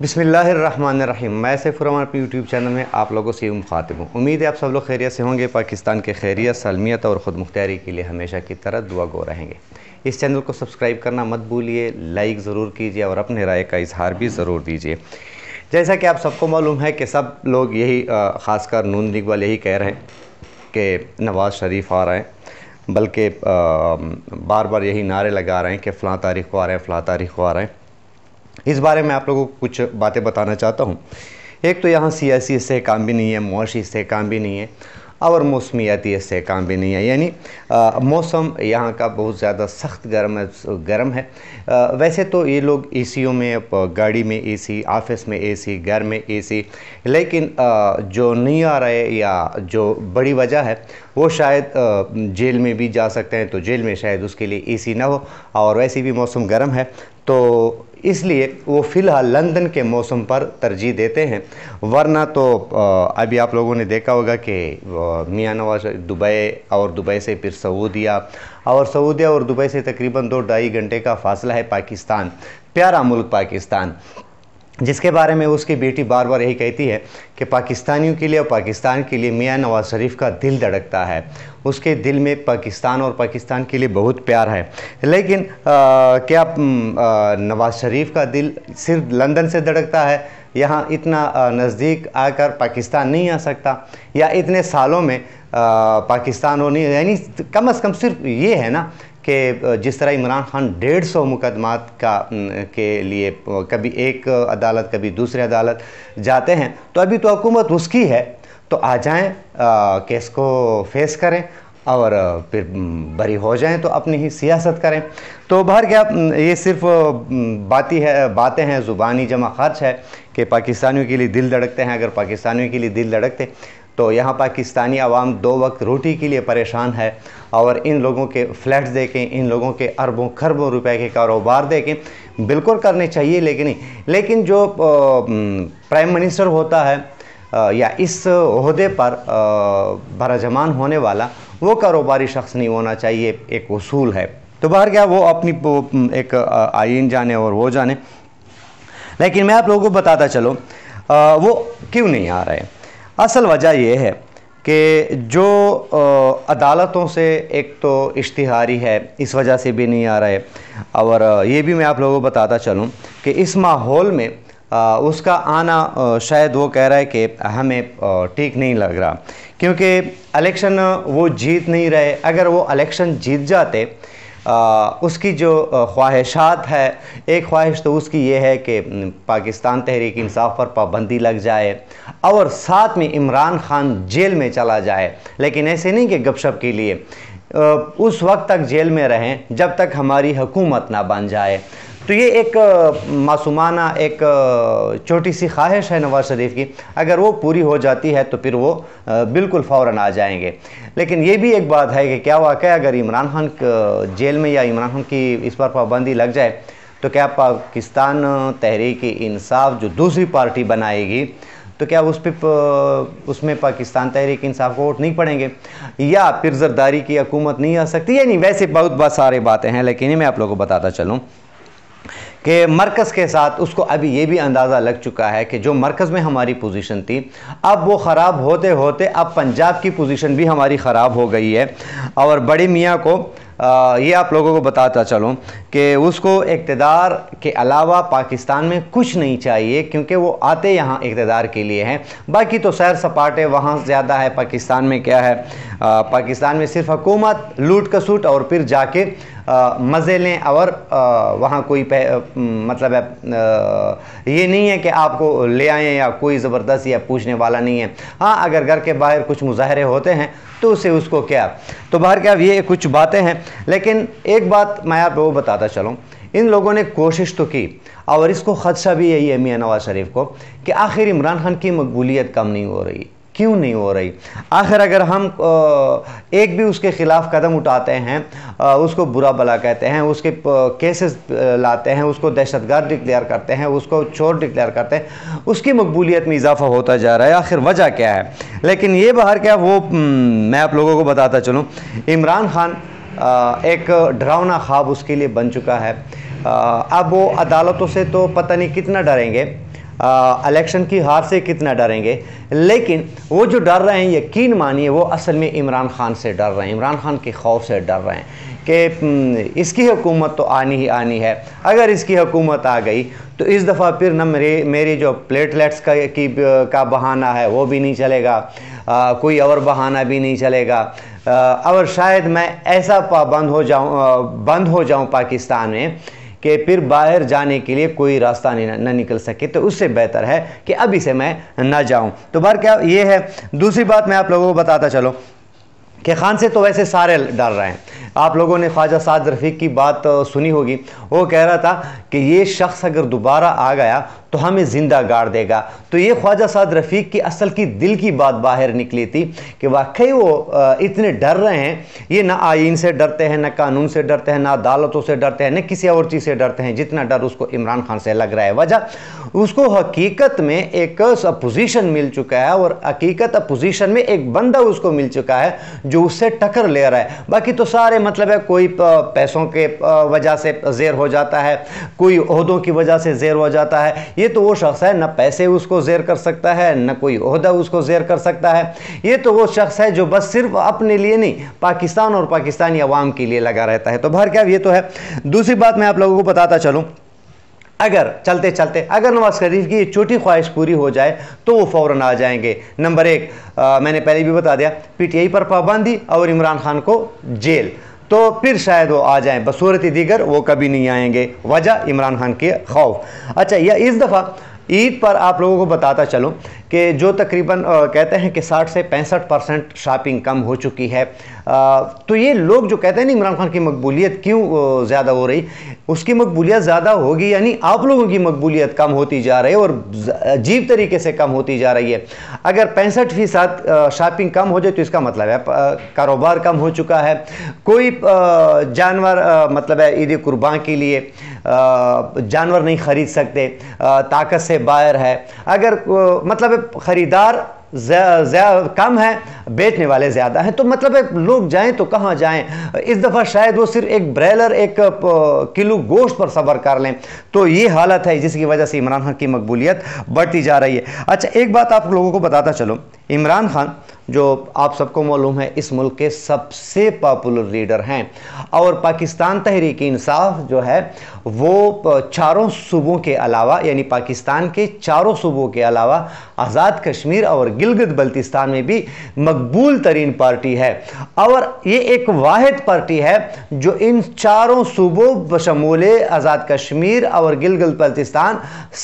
बिस्मिल्लाहिर्रहमानिर्रहीम। मैं सैफुर रहमान अपने यूट्यूब चैनल में आप लोगों से मुखातिब हूँ। उम्मीद है आप सब लोग खैरियत से होंगे। पाकिस्तान के खैरियत, सलमियत और ख़ुद मुख्तियारी के लिए हमेशा की तरह दुआ गो रहेंगे। इस चैनल को सब्सक्राइब करना मत भूलिए, लाइक ज़रूर कीजिए और अपने राय का इजहार भी ज़रूर दीजिए। जैसा कि आप सबको मालूम है कि सब लोग यही ख़ासकर नून लीग वाले यही कह रहे हैं कि नवाज़ शरीफ आ रहे हैं, बल्कि बार बार यही नारे लगा रहे हैं कि फ़लाँ तारीख़ को आ रहे हैं, फ़लाँ तारीख़ को आ रहे हैं। इस बारे में आप लोगों को कुछ बातें बताना चाहता हूँ। एक तो यहाँ सियासी इसकाम भी नहीं है, मुआशी इसकाम भी नहीं है और मौसमियाती इसकाम भी नहीं है, यानी मौसम यहाँ का बहुत ज़्यादा सख्त गर्म है। वैसे तो ये लोग एसीओं में, गाड़ी में एसी, ऑफिस में एसी, घर में एसी, लेकिन जो नहीं आ रहे या जो बड़ी वजह है वो शायद जेल में भी जा सकते हैं, तो जेल में शायद उसके लिए एसी ना हो और वैसे भी मौसम गर्म है, तो इसलिए वो फ़िलहाल लंदन के मौसम पर तरजीह देते हैं। वरना तो अभी आप लोगों ने देखा होगा कि मियां नवाज दुबई और दुबई से फिर सऊदिया और दुबई से तकरीबन 2-2.5 घंटे का फ़ासला है पाकिस्तान, प्यारा मुल्क पाकिस्तान, जिसके बारे में उसकी बेटी बार बार यही कहती है कि पाकिस्तानियों के लिए और पाकिस्तान के लिए मियां नवाज शरीफ का दिल धड़कता है। उसके दिल में पाकिस्तान और पाकिस्तान के लिए बहुत प्यार है। लेकिन क्या नवाज शरीफ का दिल सिर्फ लंदन से धड़कता है? यहाँ इतना नज़दीक आकर पाकिस्तान नहीं आ सकता, या इतने सालों में पाकिस्तान हो नहीं, यानी कम से कम सिर्फ ये है ना कि जिस तरह इमरान खान 150 मुकदमात के लिए कभी एक अदालत कभी दूसरी अदालत जाते हैं, तो अभी तो हुकूमत उसकी है, तो आ जाएं, केस को फेस करें और फिर बरी हो जाएं, तो अपनी ही सियासत करें। तो बाहर क्या, ये सिर्फ बातें हैं, ज़ुबानी जमा खर्च है कि पाकिस्तानियों के लिए दिल धड़कते हैं। अगर पाकिस्तानियों के लिए दिल धड़कते तो यहाँ पाकिस्तानी आवाम 2 वक्त रोटी के लिए परेशान है, और इन लोगों के फ्लैट्स देखें, इन लोगों के अरबों खरबों रुपए के कारोबार देखें, बिल्कुल करने चाहिए, लेकिन जो प्राइम मिनिस्टर होता है या इस ओहदे पर भराजमान होने वाला, वो कारोबारी शख्स नहीं होना चाहिए, एक उसूल है। तो बाहर क्या, वो अपनी एक आइन जाने और वो जाने, लेकिन मैं आप लोगों को बताता चलो वो क्यों नहीं आ रहे। असल वजह यह है कि जो अदालतों से एक तो इश्तिहारी है, इस वजह से भी नहीं आ रहे, और ये भी मैं आप लोगों को बताता चलूँ कि इस माहौल में उसका आना शायद वो कह रहा है कि हमें ठीक नहीं लग रहा, क्योंकि इलेक्शन वो जीत नहीं रहे। अगर वो इलेक्शन जीत जाते, उसकी जो ख्वाहिशात है, एक ख्वाहिश तो उसकी ये है कि पाकिस्तान तहरीक इंसाफ पर पाबंदी लग जाए और साथ में इमरान खान जेल में चला जाए, लेकिन ऐसे नहीं कि गपशप के लिए, उस वक्त तक जेल में रहें जब तक हमारी हुकूमत ना बन जाए। तो ये एक मासूमाना, एक छोटी सी ख्वाहिश है नवाज शरीफ की। अगर वो पूरी हो जाती है तो फिर वो बिल्कुल फ़ौरन आ जाएंगे। लेकिन ये भी एक बात है कि क्या वाकई अगर इमरान खान जेल में या इमरान खान की इस पर पाबंदी लग जाए, तो क्या पाकिस्तान तहरीक इंसाफ जो दूसरी पार्टी बनाएगी, तो क्या उसमें पाकिस्तान तहरीक इंसाफ को वोट नहीं पड़ेंगे, या फिर जरदारी की हुकूमत नहीं आ सकती? या नहीं, वैसे बहुत सारी बातें हैं, लेकिन मैं आप लोगों को बताता चलूँ कि मरकज़ के साथ उसको अभी ये भी अंदाज़ा लग चुका है कि जो मरकज़ में हमारी पोजीशन थी, अब वो ख़राब होते होते अब पंजाब की पोजीशन भी हमारी ख़राब हो गई है। और बड़े मियाँ को ये आप लोगों को बताता चलूँ कि उसको इक़्तिदार के अलावा पाकिस्तान में कुछ नहीं चाहिए, क्योंकि वो आते यहाँ इक़्तिदार के लिए हैं। बाकी तो सैर सपाटे वहाँ ज़्यादा है। पाकिस्तान में क्या है, पाकिस्तान में सिर्फ हुकूमत, लूट कसूट और फिर जाके मज़े लें, और वहाँ कोई मतलब है ये नहीं है कि आपको ले आएँ या कोई ज़बरदस्ती या पूछने वाला नहीं है। हाँ, अगर घर के बाहर कुछ मुजाहरे होते हैं तो उसको क्या, तो बाहर क्या, ये कुछ बातें हैं। लेकिन एक बात मैं आप लोगों को बताता चलूँ, इन लोगों ने कोशिश तो की, और इसको ख़दशा भी यही है मियां नवाज शरीफ को कि आखिर इमरान खान की मकबूलियत कम नहीं हो रही, क्यों नहीं हो रही? आखिर अगर हम एक भी उसके ख़िलाफ़ कदम उठाते हैं, उसको बुरा भला कहते हैं, उसके केसेस लाते हैं, उसको दहशतगर्द डिक्लेयर करते हैं, उसको चोर डिक्लेयर करते हैं, उसकी मकबूलियत में इजाफ़ा होता जा रहा है। आखिर वजह क्या है? लेकिन ये बाहर क्या, वो मैं आप लोगों को बताता चलूँ, इमरान खान एक डरावना ख्वाब उसके लिए बन चुका है। अब वो अदालतों से तो पता नहीं कितना डरेंगे, الیکشن کی ہار سے کتنا ڈریں گے، لیکن وہ جو ڈر رہے ہیں یقین مانیے وہ اصل میں عمران خان سے ڈر رہے ہیں، عمران خان کے خوف سے ڈر رہے ہیں کہ اس کی حکومت تو آنی ہی آنی ہے، اگر اس کی حکومت آ گئی تو اس دفعہ پھر نہ میری جو پلیٹلیٹس کا بہانہ ہے وہ بھی نہیں چلے گا، کوئی اور بہانہ بھی نہیں چلے گا، اور شاید میں ایسا بند ہو جاؤں پاکستان میں کہ پھر باہر جانے کے لیے کوئی راستہ نہ نکل سکے، تو اس سے بہتر ہے کہ ابھی سے میں نہ جاؤں۔ تو بہر کیا یہ ہے۔ دوسری بات میں آپ لوگوں کو بتاتا چلو کہ خان سے تو ویسے سارے ڈر رہے ہیں۔ آپ لوگوں نے خواجہ سعد رفیق کی بات سنی ہوگی، وہ کہہ رہا تھا کہ یہ شخص اگر دوبارہ آ گیا تو ہمیں زندہ گاڑ دے گا۔ تو یہ خواجہ سعد رفیق کی اصل کی دل کی بات باہر نکلی تھی کہ واقعی وہ اتنے ڈر رہے ہیں، یہ نہ آئین سے ڈرتے ہیں، نہ قانون سے ڈرتے ہیں، نہ عدالتوں سے ڈرتے ہیں، نہ کسی اور چیز سے ڈرتے ہیں، جتنا ڈر اس کو عمران خان سے لگ رہا ہے۔ وجہ اس کو حقیقت میں ایک اپوزیشن مل چکا ہے، اور حقیقت اپوزیشن میں ایک بندہ اس کو مل چکا ہے جو اس سے ٹکر لے رہا ہے۔ باقی تو سارے مطلب ہے کوئی پیسوں کے وجہ سے زیر ہو جاتا ہے، کوئی عہدوں کی وجہ سے زیر ہو جاتا ہے۔ یہ تو وہ شخص ہے نہ پیسے اس کو زیر کر سکتا ہے، نہ کوئی عہدہ اس کو زیر کر سکتا ہے۔ یہ تو وہ شخص ہے جو بس صرف اپنے لیے نہیں، پاکستان اور پاکستانی عوام کے لیے لگا رہتا ہے۔ تو بہر کیا یہ تو ہے۔ دوسری بات میں آپ لوگوں کو بتاتا چلوں، اگر چلتے چلتے اگر نواز شریف کی یہ چھوٹی خواہش پوری ہو جائے تو وہ فوراً آ جائیں گے۔ نمبر ایک، میں نے پہلے بھی بتا دیا، پی ٹی آئی پر پابندی اور عمران خان کو جیل، تو پھر شاید وہ آ جائیں، بصورت دیگر وہ کبھی نہیں آئیں گے۔ وجہ عمران خان کے خوف۔ اچھا، یا اس دفعہ عید پر آپ لوگوں کو بتاتا چلوں کہ جو تقریباً کہتے ہیں کہ 60 سے 65% شاپنگ کم ہو چکی ہے، تو یہ لوگ جو کہتے ہیں نا عمران خان کی مقبولیت کیوں زیادہ ہو رہی، اس کی مقبولیت زیادہ ہوگی یعنی آپ لوگوں کی مقبولیت کم ہوتی جا رہی ہے، اور عجیب طریقے سے کم ہوتی جا رہی ہے۔ اگر 65% شاپنگ کم ہو جائے تو اس کا مطلب ہے کاروبار کم ہو چکا ہے، کوئی جانور مطلب ہے عید قربان کے لیے جانور نہیں خرید سکتے، طاقت سے باہر ہے، اگر مطلب خریدار کم ہے، بیچنے والے زیادہ ہیں، تو مطلب ہے لوگ جائیں تو کہاں جائیں۔ اس دفعہ شاید وہ صرف ایک بریلر، ایک کلو گوشت پر صبر کر لیں، تو یہ حالت ہے جس کی وجہ سے عمران خان کی مقبولیت بڑھتی جا رہی ہے۔ اچھا، ایک بات آپ لوگوں کو بتاتا چلو، عمران خان جو آپ سب کو معلوم ہے اس ملک کے سب سے پاپولر لیڈر ہیں، اور پاکستان تحریک انصاف جو ہے وہ چاروں صوبوں کے علاوہ، یعنی پاکستان کے چاروں صوبوں کے علاوہ آزاد کشمیر اور گلگت بلتستان میں بھی مقبول ترین پارٹی ہے، اور یہ ایک واحد پارٹی ہے جو ان چاروں صوبوں بشمول آزاد کشمیر اور گلگت بلتستان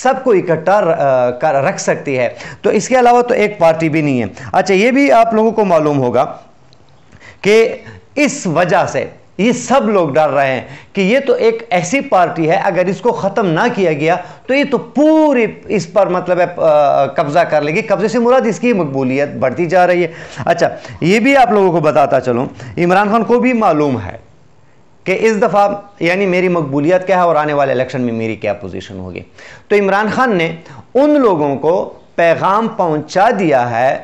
سب کو اکٹھا رکھ سکتی ہے۔ تو اس کے علاوہ تو ایک پارٹی بھی نہیں ہے۔ اچھا، یہ بھی آپ لوگوں کو معلوم ہوگا کہ اس وجہ سے یہ سب لوگ ڈر رہے ہیں کہ یہ تو ایک ایسی پارٹی ہے، اگر اس کو ختم نہ کیا گیا تو یہ تو پوری اس پر مطلب ہے قبضہ کر لے گی۔ قبضے سے مراد اس کی مقبولیت بڑھتی جا رہی ہے۔ اچھا، یہ بھی آپ لوگوں کو بتاتا چلوں، عمران خان کو بھی معلوم ہے کہ اس دفعہ یعنی میری مقبولیت کیا ہے اور آنے والے الیکشن میں میری کیا پوزیشن ہوگی۔ تو عمران خان نے ان لوگوں کو پیغام پہنچا دیا ہے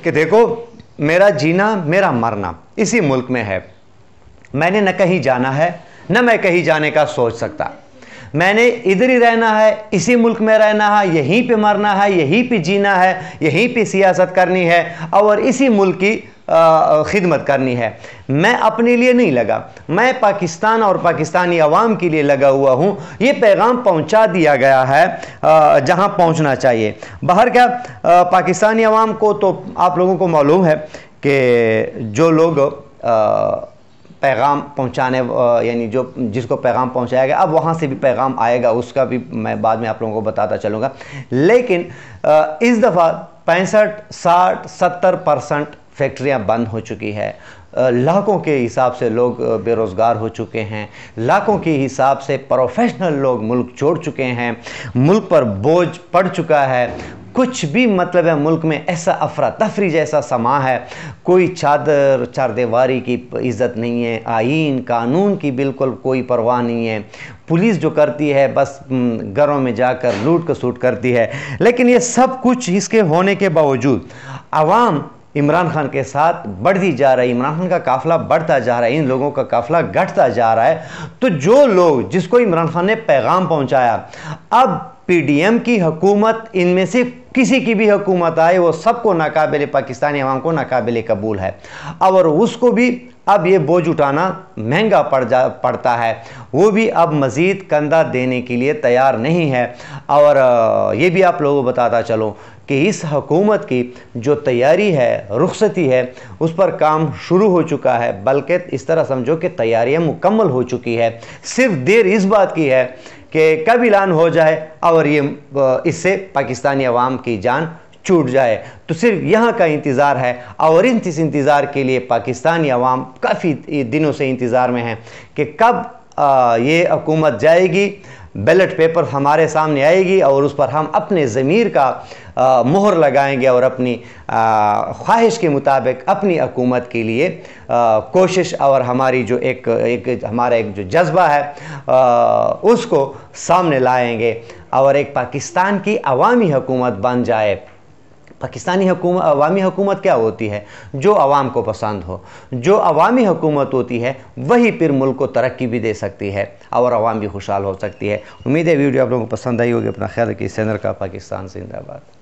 کہ دیکھو، میرا جینا میرا مرنا اسی ملک میں ہے، میں نے نہ کہیں جانا ہے، نہ میں کہیں جانے کا سوچ سکتا، میں نے ادھر ہی رہنا ہے، اسی ملک میں رہنا ہے، یہیں پہ مرنا ہے، یہیں پہ جینا ہے، یہیں پہ سیاست کرنی ہے اور اسی ملک کی خدمت کرنی ہے۔ میں اپنے لیے نہیں لگا، میں پاکستان اور پاکستانی عوام کے لیے لگا ہوا ہوں۔ یہ پیغام پہنچا دیا گیا ہے جہاں پہنچنا چاہیے۔ باہر کیا، پاکستانی عوام کو تو آپ لوگوں کو معلوم ہے کہ جو لوگ پیغام پہنچانے یعنی جس کو پیغام پہنچایا گیا، اب وہاں سے بھی پیغام آئے گا، اس کا بھی میں بعد میں آپ لوگوں کو بتاتا چلوں گا۔ لیکن اس دفعہ 65، 60، 70% فیکٹریاں بند ہو چکی ہے، لاکھوں کے حساب سے لوگ بے روزگار ہو چکے ہیں، لاکھوں کے حساب سے پروفیشنل لوگ ملک چھوڑ چکے ہیں، ملک پر بوجھ پڑ چکا ہے، کچھ بھی مطلب ہے ملک میں ایسا افراتفری جیسا سما ہے، کوئی چادر چاردیواری کی عزت نہیں ہے، آئین قانون کی بالکل کوئی پرواہ نہیں ہے، پولیس جو کرتی ہے بس گھروں میں جا کر لوٹ کسوٹ کرتی ہے۔ لیکن یہ سب کچھ اس کے ہونے کے باوجود عوام عمران خان کے ساتھ بڑھتی جا رہی ہے، عمران خان کا قافلہ بڑھتا جا رہا ہے، ان لوگوں کا قافلہ گھٹتا جا رہا ہے۔ تو جو لوگ جس کو عمران خان نے پیغام پہنچایا، اب PDM की हुकूमत, इनमें से किसी की भी हुकूमत आए वो सबको नाकाबिल, पाकिस्तानी अवाम को नाकाबिल कबूल है, और उसको भी अब ये बोझ उठाना महंगा पड़ता है। वो भी अब मज़ीद कंधा देने के लिए तैयार नहीं है। और ये भी आप लोगों को बताता चलो कि इस हुकूमत की जो तैयारी है, रुखसती है, उस पर काम शुरू हो चुका है, बल्कि इस तरह समझो कि तैयारियां मुकम्मल हो चुकी है। सिर्फ देर इस बात की है कि कब ऐलान हो जाए और ये इससे पाकिस्तानी अवाम की जान छूट जाए। तो सिर्फ यहाँ का इंतज़ार है, और इस इंतज़ार के लिए पाकिस्तानी अवाम काफ़ी दिनों से इंतज़ार में है कि कब ये हुकूमत जाएगी, बैलेट पेपर हमारे सामने आएगी और उस पर हम अपने ज़मीर का मोहर लगाएंगे और अपनी ख्वाहिश के मुताबिक अपनी हुकूमत के लिए कोशिश और हमारी जो हमारा एक जो जज्बा है उसको सामने लाएंगे, और एक पाकिस्तान की अवामी हुकूमत बन जाए। पाकिस्तानी हुकूमत, अवामी हुकूमत क्या होती है? जो अवाम को पसंद हो। जो अवामी हुकूमत होती है वही फिर मुल्क को तरक्की भी दे सकती है और अवाम भी खुशहाल हो सकती है। उम्मीद है वीडियो आप लोगों को पसंद आई होगी। अपना ख्याल रखिए। सेनर का पाकिस्तान जिंदाबाद।